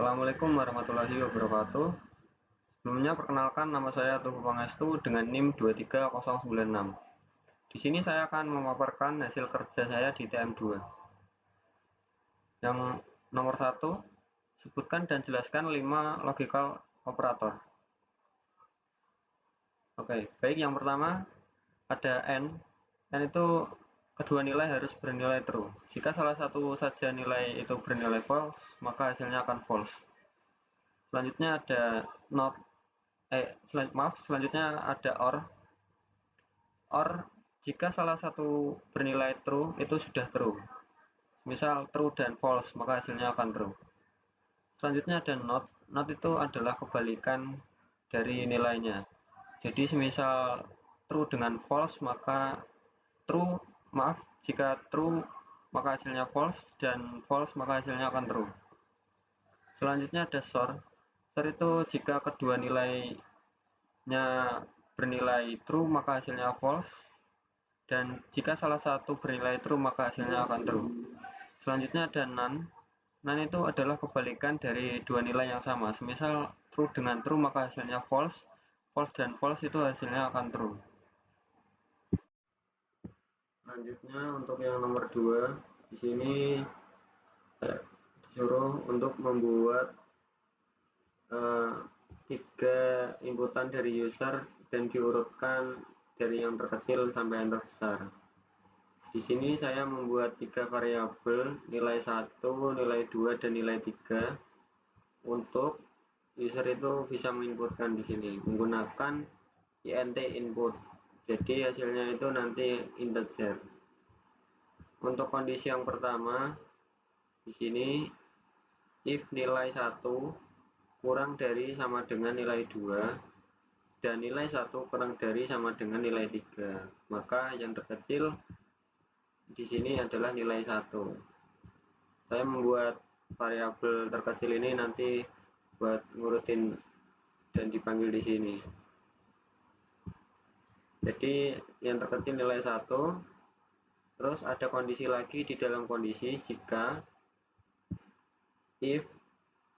Assalamualaikum warahmatullahi wabarakatuh. Sebelumnya perkenalkan, nama saya Tugu Pangestu dengan NIM 23096. Di sini saya akan memaparkan hasil kerja saya di TM2. Yang nomor 1, sebutkan dan jelaskan 5 logical operator. Oke, baik, yang pertama ada N. N itu kedua nilai harus bernilai true. Jika salah satu saja nilai itu bernilai false, maka hasilnya akan false. Selanjutnya ada not. Selanjutnya ada OR. OR jika salah satu bernilai true itu sudah true. Misal true dan false, maka hasilnya akan true. Selanjutnya ada not. Not itu adalah kebalikan dari nilainya. Jadi semisal true dengan false, maka jika true maka hasilnya false, dan false maka hasilnya akan true. Selanjutnya ada SOR. SOR itu jika kedua nilainya bernilai true maka hasilnya false, dan jika salah satu bernilai true maka hasilnya akan true. Selanjutnya ada none. None itu adalah kebalikan dari dua nilai yang sama. Semisal true dengan true maka hasilnya false, false dan false itu hasilnya akan true. Selanjutnya untuk yang nomor 2, di sini disuruh untuk membuat 3 inputan dari user dan diurutkan dari yang terkecil sampai yang terbesar. Di sini saya membuat 3 variabel, nilai 1, nilai 2, dan nilai 3, untuk user itu bisa menginputkan di sini menggunakan int input. Jadi hasilnya itu nanti integer. Untuk kondisi yang pertama, di sini if nilai 1 kurang dari sama dengan nilai 2 dan nilai 1 kurang dari sama dengan nilai 3, maka yang terkecil di sini adalah nilai 1. Saya membuat variabel terkecil ini nanti buat ngurutin dan dipanggil di sini. Jadi yang terkecil nilai 1. Terus ada kondisi lagi di dalam kondisi jika if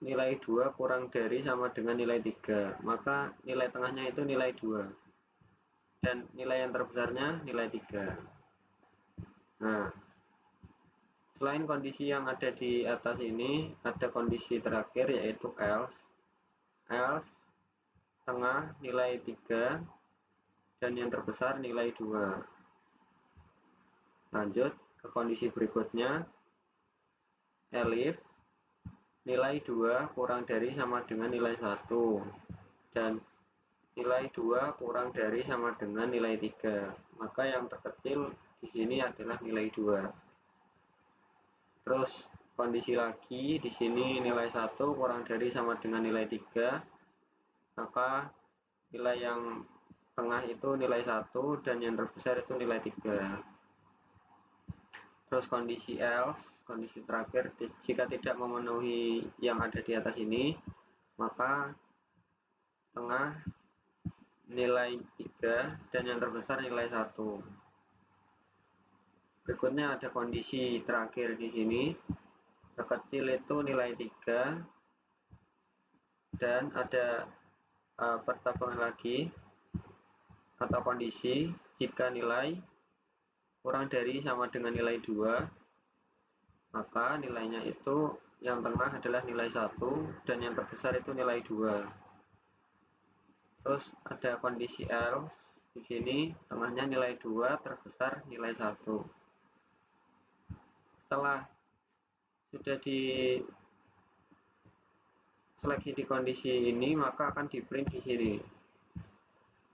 nilai 2 kurang dari sama dengan nilai 3, maka nilai tengahnya itu nilai 2 dan nilai yang terbesarnya nilai 3. Nah, selain kondisi yang ada di atas ini, ada kondisi terakhir yaitu else. Else tengah nilai 3 dan yang terbesar nilai 2. Lanjut ke kondisi berikutnya, elif nilai 2 kurang dari sama dengan nilai 1 dan nilai 2 kurang dari sama dengan nilai 3, maka yang terkecil di sini adalah nilai 2. Terus kondisi lagi di sini nilai 1 kurang dari sama dengan nilai 3, maka nilai yang tengah itu nilai 1 dan yang terbesar itu nilai 3. Terus kondisi else, kondisi terakhir, jika tidak memenuhi yang ada di atas ini, maka tengah nilai 3 dan yang terbesar nilai 1. Berikutnya ada kondisi terakhir di sini. Terkecil itu nilai 3 dan ada pertambahan lagi atau kondisi jika nilai kurang dari sama dengan nilai 2, maka nilainya itu yang tengah adalah nilai 1 dan yang terbesar itu nilai 2. Terus ada kondisi else di sini, tengahnya nilai 2, terbesar nilai 1. Setelah sudah diseleksi di kondisi ini, maka akan di print di sini.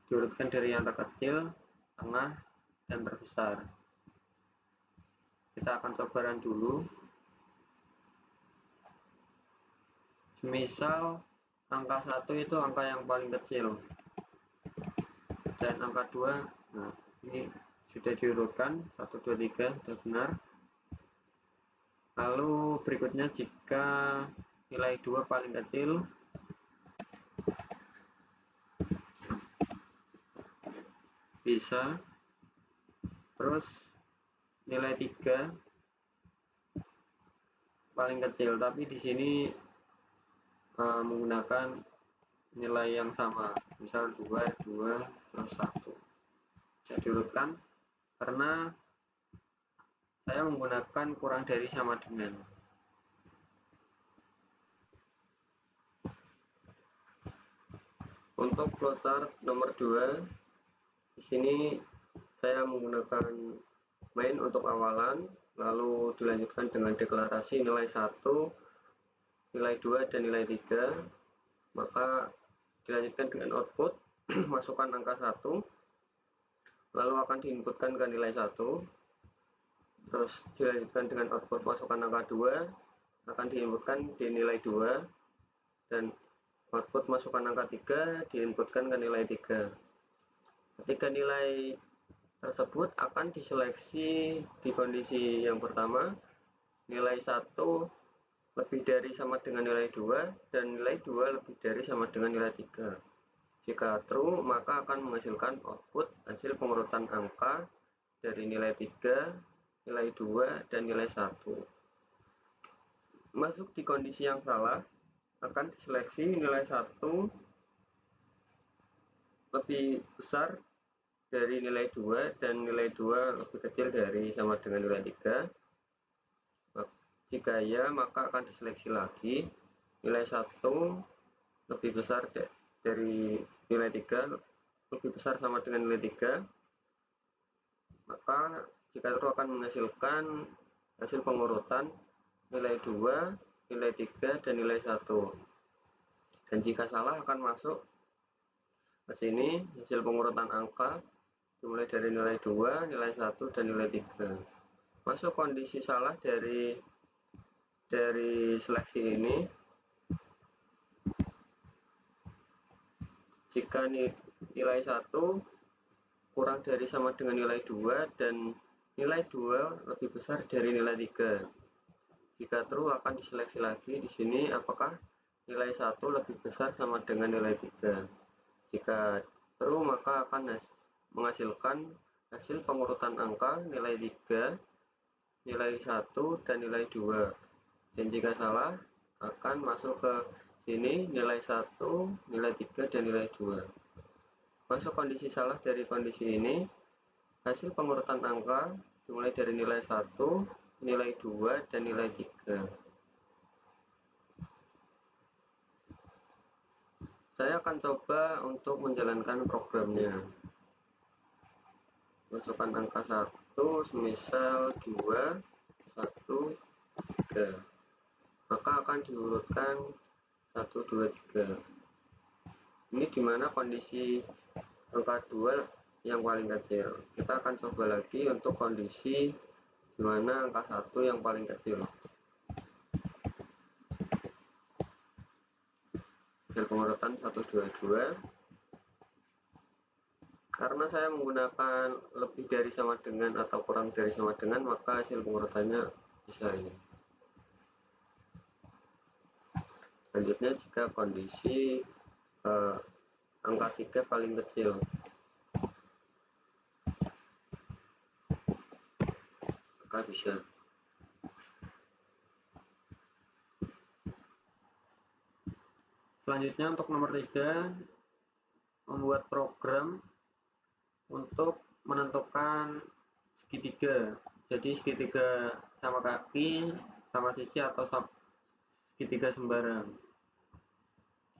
Diurutkan dari yang terkecil, tengah, dan terbesar. Kita akan coba run dulu. Semisal angka 1 itu angka yang paling kecil dan angka 2, nah ini sudah diurutkan 1, 2, 3 sudah benar. Lalu berikutnya jika nilai 2 paling kecil, bisa. Terus nilai 3 paling kecil, tapi di sini menggunakan nilai yang sama, misal 2, 2, terus 1. Bisa diurutkan karena saya menggunakan kurang dari sama dengan. Untuk flowchart nomor 2, di sini saya menggunakan main untuk awalan, lalu dilanjutkan dengan deklarasi nilai 1, nilai 2, dan nilai 3. Maka dilanjutkan dengan output, masukkan angka 1, lalu akan diinputkan ke nilai 1. Terus dilanjutkan dengan output, masukkan angka 2, akan diinputkan di nilai 2. Dan output masukkan angka 3, diinputkan ke nilai 3. Ketika nilai tersebut akan diseleksi di kondisi yang pertama, nilai 1 lebih dari sama dengan nilai 2 dan nilai 2 lebih dari sama dengan nilai 3. Jika true, maka akan menghasilkan output hasil pengurutan angka dari nilai 3, nilai 2, dan nilai 1. Masuk di kondisi yang salah, akan diseleksi nilai 1 lebih besar dari nilai 2 dan nilai 2 lebih kecil dari sama dengan nilai 3. Jika ya, maka akan diseleksi lagi nilai 1 lebih besar dari nilai 3, lebih besar sama dengan nilai 3. Maka jika itu akan menghasilkan hasil pengurutan nilai 2, nilai 3, dan nilai 1. Dan jika salah akan masuk ke sini hasil pengurutan angka dimulai dari nilai 2, nilai 1, dan nilai 3. Masuk kondisi salah dari seleksi ini, jika nilai 1 kurang dari sama dengan nilai 2 dan nilai 2 lebih besar dari nilai 3. Jika true, akan diseleksi lagi di sini apakah nilai 1 lebih besar sama dengan nilai 3. Jika true, maka akan menghasilkan hasil pengurutan angka nilai 3, nilai 1, dan nilai 2. Dan jika salah, akan masuk ke sini nilai 1, nilai 3, dan nilai 2. Masuk kondisi salah dari kondisi ini, hasil pengurutan angka dimulai dari nilai 1, nilai 2, dan nilai 3. Saya akan coba untuk menjalankan programnya. Masukkan angka 1, semisal 2, 1, 3. Maka akan diurutkan 1, 2, 3. Ini dimana kondisi angka 2 yang paling kecil. Kita akan coba lagi untuk kondisi dimana angka 1 yang paling kecil. Hasil pengurutan 1, 2, 2. Karena saya menggunakan lebih dari sama dengan atau kurang dari sama dengan, maka hasil pengurutannya bisa ini. Selanjutnya, jika kondisi angka 3 paling kecil, maka bisa. Selanjutnya untuk nomor 3, membuat program untuk menentukan segitiga. Jadi segitiga sama kaki, sama sisi, atau segitiga sembarang.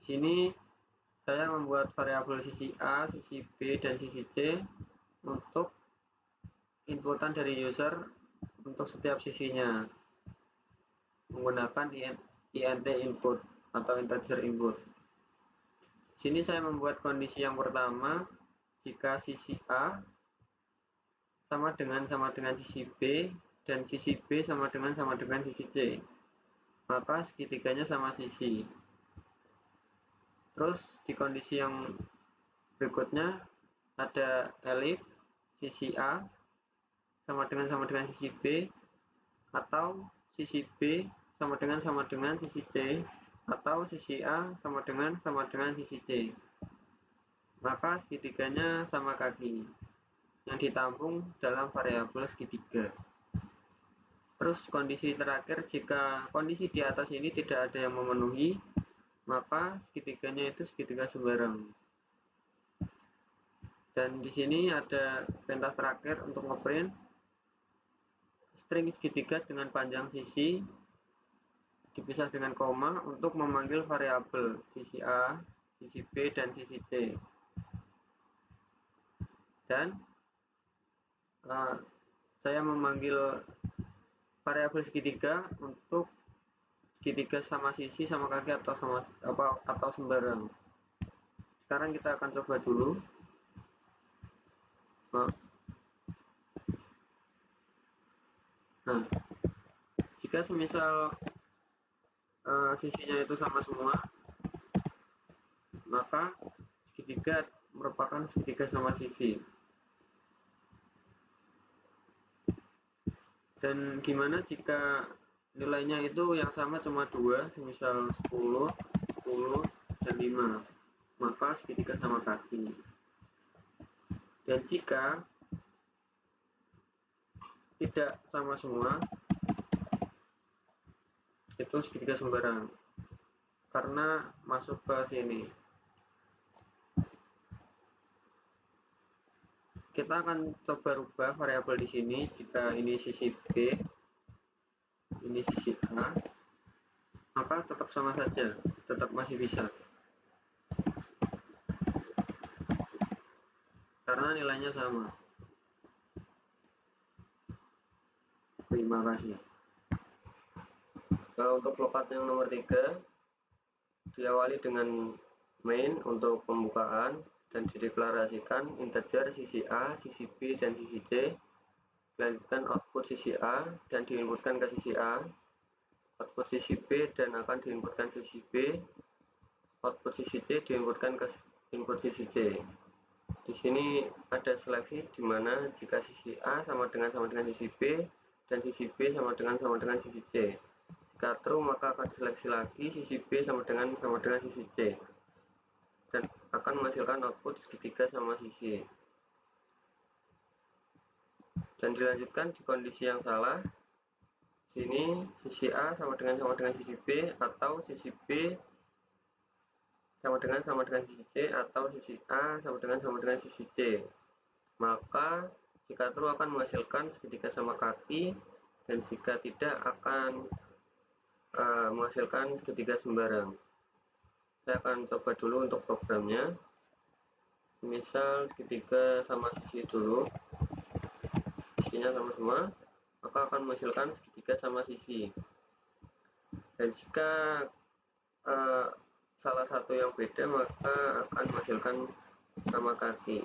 Di sini saya membuat variabel sisi A, sisi B, dan sisi C untuk inputan dari user untuk setiap sisinya menggunakan int input atau integer input. Di sini saya membuat kondisi yang pertama, jika sisi A sama dengan sisi B dan sisi B sama dengan sisi C, maka segitiganya sama sisi. Terus di kondisi yang berikutnya ada elif sisi A sama dengan sisi B, atau sisi B sama dengan sisi C, atau sisi A sama dengan sisi C. Maka segitiganya sama kaki yang ditampung dalam variabel segitiga. Terus kondisi terakhir, jika kondisi di atas ini tidak ada yang memenuhi, maka segitiganya itu segitiga sembarang. Dan di sini ada perintah terakhir untuk ngeprint string segitiga dengan panjang sisi dipisah dengan koma untuk memanggil variabel sisi A, sisi B, dan sisi C. Dan saya memanggil variabel segitiga untuk segitiga sama sisi, sama kaki, atau sembarang. Sekarang kita akan coba dulu. Nah, jika semisal sisinya itu sama semua, maka segitiga merupakan segitiga sama sisi. Dan gimana jika nilainya itu yang sama cuma 2, semisal 10, 10, dan 5, maka segitiga sama kaki. Dan jika tidak sama semua, itu segitiga sembarang karena masuk ke sini. Kita akan coba rubah variabel di sini. Jika ini sisi B, ini sisi A, maka tetap sama saja, tetap masih bisa karena nilainya sama. Terima kasih. Untuk lokat yang nomor 3, diawali dengan main untuk pembukaan dan dideklarasikan integer sisi A, sisi B, dan sisi C. Dilanjutkan output sisi A dan diinputkan ke sisi A, output sisi B dan akan diinputkan sisi B, output sisi C diinputkan ke input sisi C. Di sini ada seleksi di mana jika sisi A sama dengan sisi B dan sisi B sama dengan sisi C. Jika true, maka akan seleksi lagi sisi B sama dengan sisi C dan akan menghasilkan output segitiga sama sisi. Dan dilanjutkan di kondisi yang salah. Sini sisi A sama dengan sisi B, atau sisi B sama dengan sisi C, atau sisi A sama dengan sisi C. Maka jika true akan menghasilkan segitiga sama kaki, dan jika tidak akan menghasilkan segitiga sembarang. Saya akan coba dulu untuk programnya. Misal segitiga sama sisi dulu, sisinya sama semua, maka akan menghasilkan segitiga sama sisi. Dan jika salah satu yang beda, maka akan menghasilkan sama kaki.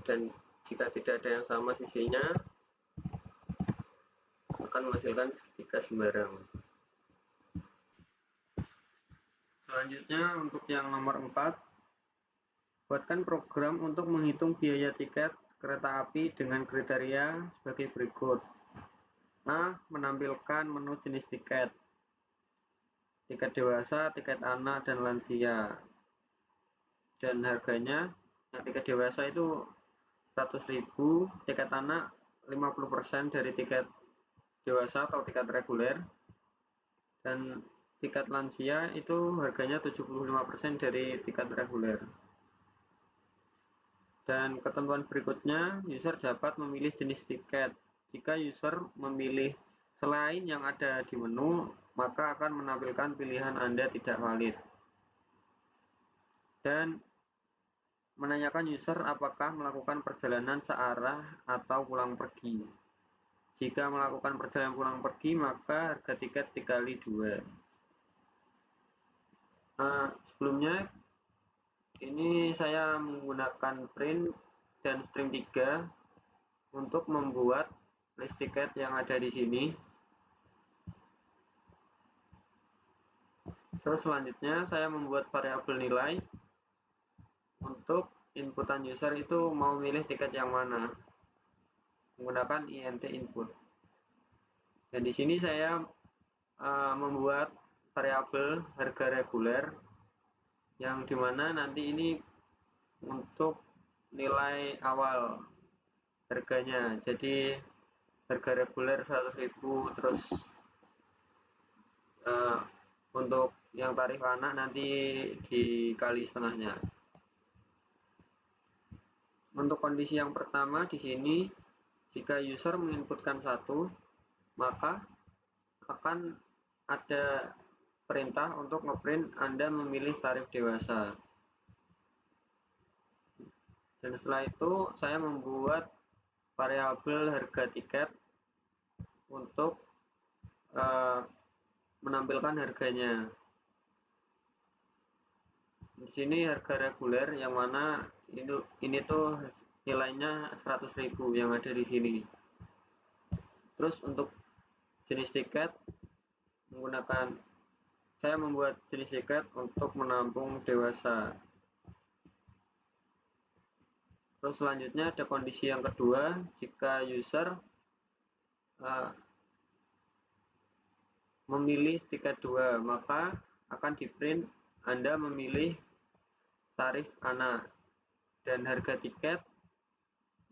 Dan jika tidak ada yang sama sisinya, akan menghasilkan segitiga sembarang. Selanjutnya untuk yang nomor 4, buatkan program untuk menghitung biaya tiket kereta api dengan kriteria sebagai berikut. A. Menampilkan menu jenis tiket dewasa, tiket anak, dan lansia. Dan harganya, yang tiket dewasa itu 100.000, tiket anak 50% dari tiket dewasa atau tiket reguler, dan tiket lansia itu harganya 75% dari tiket reguler. Dan ketentuan berikutnya, user dapat memilih jenis tiket. Jika user memilih selain yang ada di menu, maka akan menampilkan pilihan Anda tidak valid. Dan menanyakan user apakah melakukan perjalanan searah atau pulang pergi. Jika melakukan perjalanan pulang pergi, maka harga tiket dikali 2. Sebelumnya ini saya menggunakan print dan string 3 untuk membuat list tiket yang ada di sini. Terus selanjutnya saya membuat variabel nilai untuk inputan user itu mau milih tiket yang mana menggunakan int input. Dan di sini saya membuat variabel harga reguler yang dimana nanti ini untuk nilai awal harganya. Jadi harga reguler 100.000, terus Untuk yang tarif anak nanti dikali setengahnya. Untuk kondisi yang pertama di sini, jika user menginputkan 1, maka akan ada perintah untuk ngeprint Anda memilih tarif dewasa. Dan setelah itu saya membuat variabel harga tiket untuk menampilkan harganya. Di sini harga reguler yang mana ini tuh nilainya 100.000 yang ada di sini. Terus untuk jenis tiket saya membuat jenis tiket untuk menampung dewasa. Terus selanjutnya ada kondisi yang kedua, jika user memilih tiket 2, maka akan di-print Anda memilih tarif anak dan harga tiket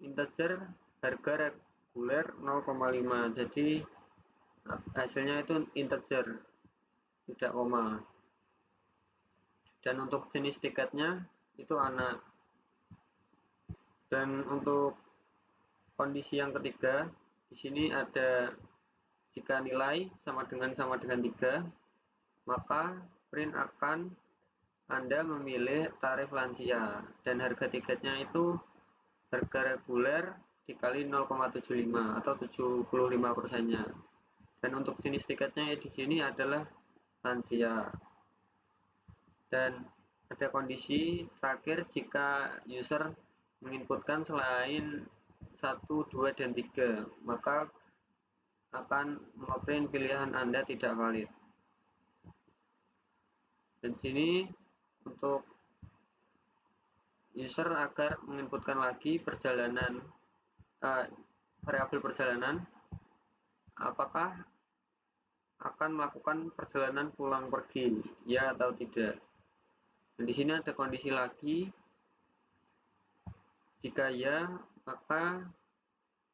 integer, harga reguler 0,5. Jadi hasilnya itu integer, tidak koma. Dan untuk jenis tiketnya itu anak. Dan untuk kondisi yang ketiga, di sini ada jika nilai sama dengan 3, maka print akan Anda memilih tarif lansia dan harga tiketnya itu harga reguler dikali 0,75 atau 75%-nya. Dan untuk jenis tiketnya di sini adalah lansia. Dan ada kondisi terakhir jika user menginputkan selain 1, 2, dan 3, maka akan ngeprint pilihan Anda tidak valid. Dan sini untuk user agar menginputkan lagi variabel perjalanan, apakah akan melakukan perjalanan pulang pergi, ya atau tidak. Dan di sini ada kondisi lagi, jika ya, maka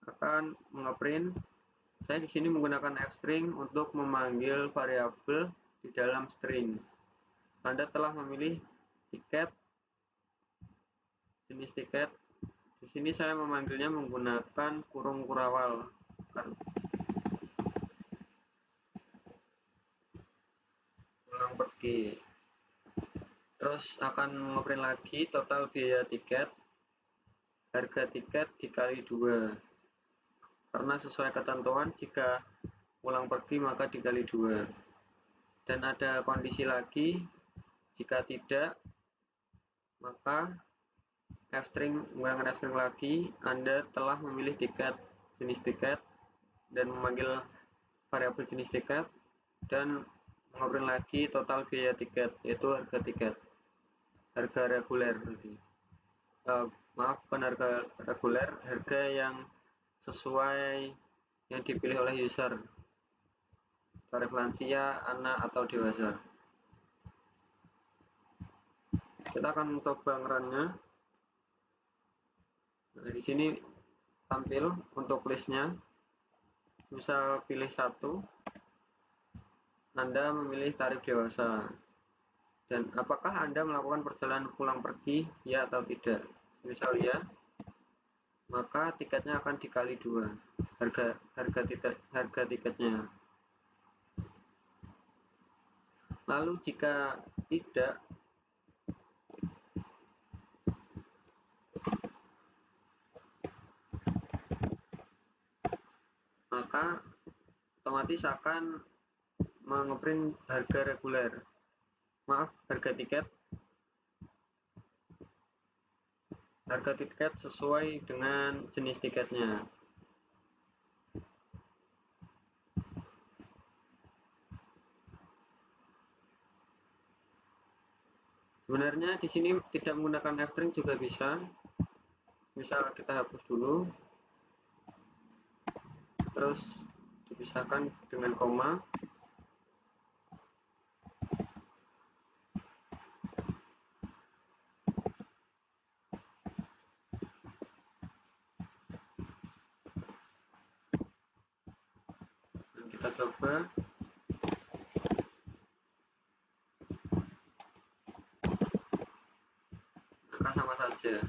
akan ngeprint. Saya di sini menggunakan f-string untuk memanggil variabel di dalam string. Anda telah memilih tiket, jenis tiket. Di sini saya memanggilnya menggunakan kurung kurawal. Pulang pergi. Terus akan ngeprint lagi total biaya tiket, harga tiket dikali 2. Karena sesuai ketentuan jika pulang pergi maka dikali 2. Dan ada kondisi lagi, jika tidak maka menggunakan f-string lagi, Anda telah memilih tiket, jenis tiket, dan memanggil variabel jenis tiket, dan mengobrol lagi total biaya tiket, yaitu harga tiket, harga reguler. Bukan harga reguler, harga yang sesuai yang dipilih oleh user, tarif lansia, anak, atau dewasa. Kita akan mencoba ngerunnya. Nah, di sini tampil untuk listnya. Misal pilih 1, Anda memilih tarif dewasa. Dan apakah Anda melakukan perjalanan pulang pergi, ya atau tidak? Misal ya, maka tiketnya akan dikali 2, harga tiketnya. Lalu jika tidak, maka otomatis akan mengeprint harga reguler. Harga tiket sesuai dengan jenis tiketnya. Sebenarnya di sini tidak menggunakan f-string juga bisa. Misal kita hapus dulu, terus dipisahkan dengan koma. Dan kita coba. saja.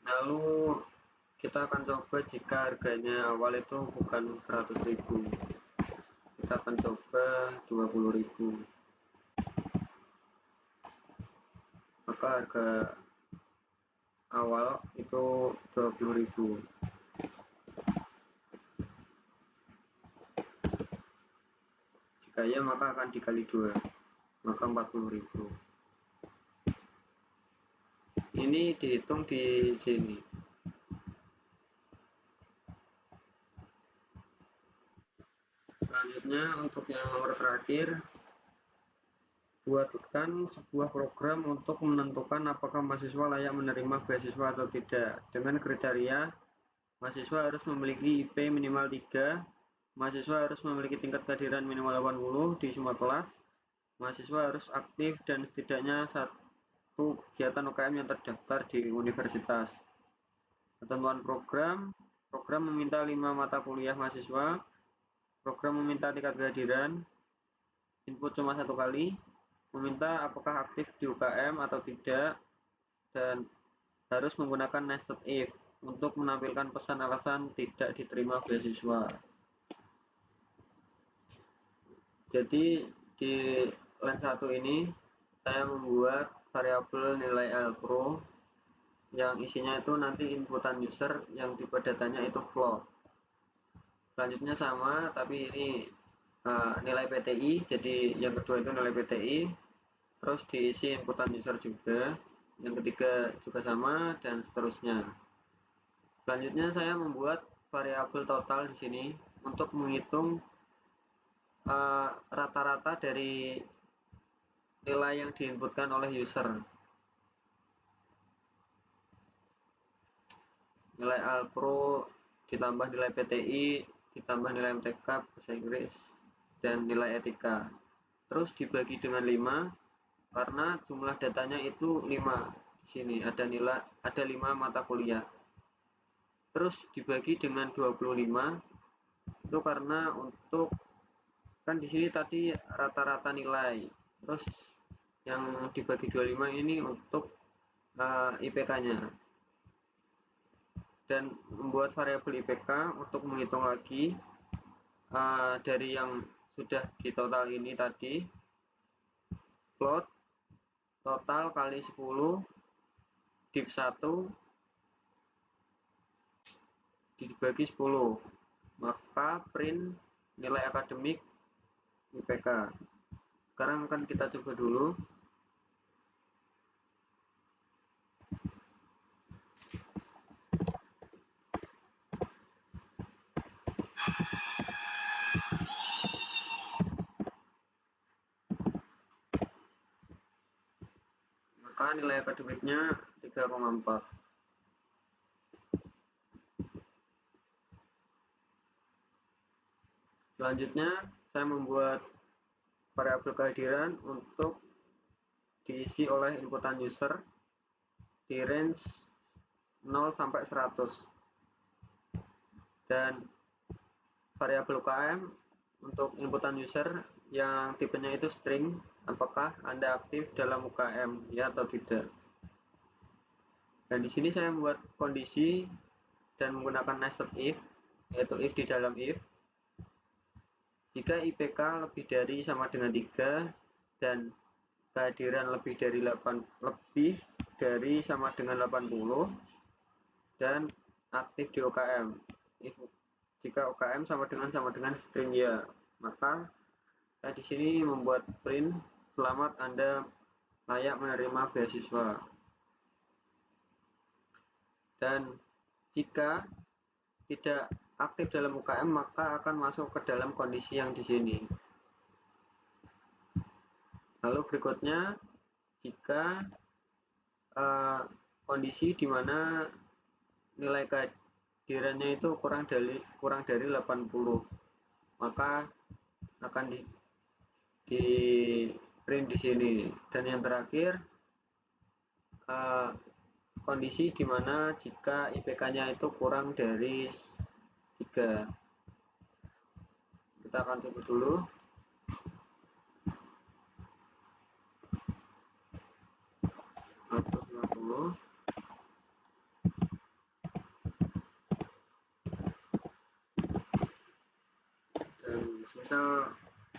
Lalu kita akan coba jika harganya awal itu bukan 100.000, kita akan coba 20.000. Maka harga awal itu 20.000. Jika ya, maka akan dikali 2, maka 40.000. Ini dihitung di sini. Selanjutnya untuk yang nomor terakhir, buatkan sebuah program untuk menentukan apakah mahasiswa layak menerima beasiswa atau tidak, dengan kriteria mahasiswa harus memiliki IP minimal 3, mahasiswa harus memiliki tingkat kehadiran minimal 80 di semua kelas, mahasiswa harus aktif dan setidaknya satu kegiatan UKM yang terdaftar di universitas. Ketentuan program meminta 5 mata kuliah mahasiswa, program meminta tingkat kehadiran, input cuma 1 kali, meminta apakah aktif di UKM atau tidak, dan harus menggunakan nested if untuk menampilkan pesan alasan tidak diterima beasiswa. Jadi di line 1 ini saya membuat variabel nilai alpro yang isinya itu nanti inputan user, yang tipe datanya itu float. Selanjutnya sama, tapi ini nilai PTI, jadi yang kedua itu nilai PTI, terus diisi inputan user juga, yang ketiga juga sama, dan seterusnya. Selanjutnya saya membuat variabel total di sini untuk menghitung rata-rata dari nilai yang diinputkan oleh user. Nilai alpro ditambah nilai PTI ditambah nilai MTK bahasa Inggris dan nilai etika, terus dibagi dengan 5 karena jumlah datanya itu 5. Di sini ada 5 mata kuliah, terus dibagi dengan 25 itu karena untuk kan di sini tadi rata-rata nilai, terus yang dibagi 25 ini untuk IPK-nya, dan membuat variabel IPK untuk menghitung lagi dari yang sudah di total ini tadi, float total kali 10 div 1 dibagi 10, maka print nilai akademik IPK. Sekarang akan kita coba dulu. Maka nilai akademiknya 3,4. Selanjutnya saya membuat variabel kehadiran untuk diisi oleh inputan user di range 0 sampai 100, dan variabel UKM untuk inputan user yang tipenya itu string, apakah Anda aktif dalam UKM ya atau tidak. Dan di sini saya membuat kondisi dan menggunakan nested if, yaitu if di dalam if. Jika IPK lebih dari sama dengan 3 dan kehadiran lebih dari sama dengan 80 dan aktif di UKM. Jika UKM sama dengan string ya, maka saya di sini membuat print selamat Anda layak menerima beasiswa. Dan jika tidak aktif dalam UKM, maka akan masuk ke dalam kondisi yang di sini. Lalu berikutnya, jika kondisi di mana nilai kehadirannya itu kurang dari 80, maka akan di print di sini. Dan yang terakhir, kondisi di mana jika IPK-nya itu kurang dari 3. Kita akan tunggu dulu. Dan misal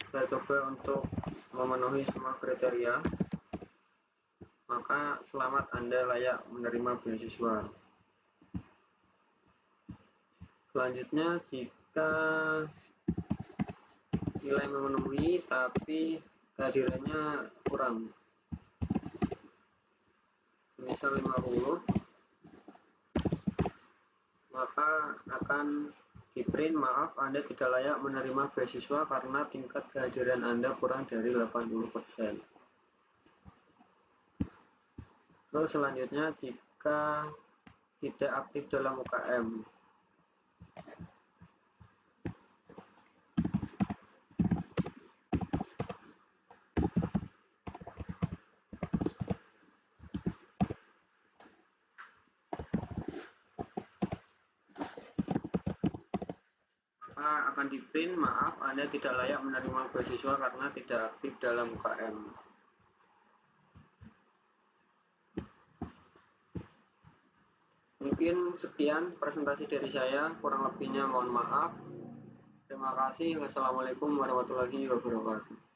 saya coba untuk memenuhi semua kriteria, maka selamat, Anda layak menerima beasiswa. Selanjutnya, jika nilai memenuhi tapi kehadirannya kurang, misal 50, maka akan di-print, maaf, Anda tidak layak menerima beasiswa karena tingkat kehadiran Anda kurang dari 80%. Terus selanjutnya, jika tidak aktif dalam UKM, maka akan di-print, maaf, Anda tidak layak menerima beasiswa karena tidak aktif dalam UKM. Mungkin sekian presentasi dari saya, kurang lebihnya mohon maaf. Terima kasih. Wassalamualaikum warahmatullahi wabarakatuh.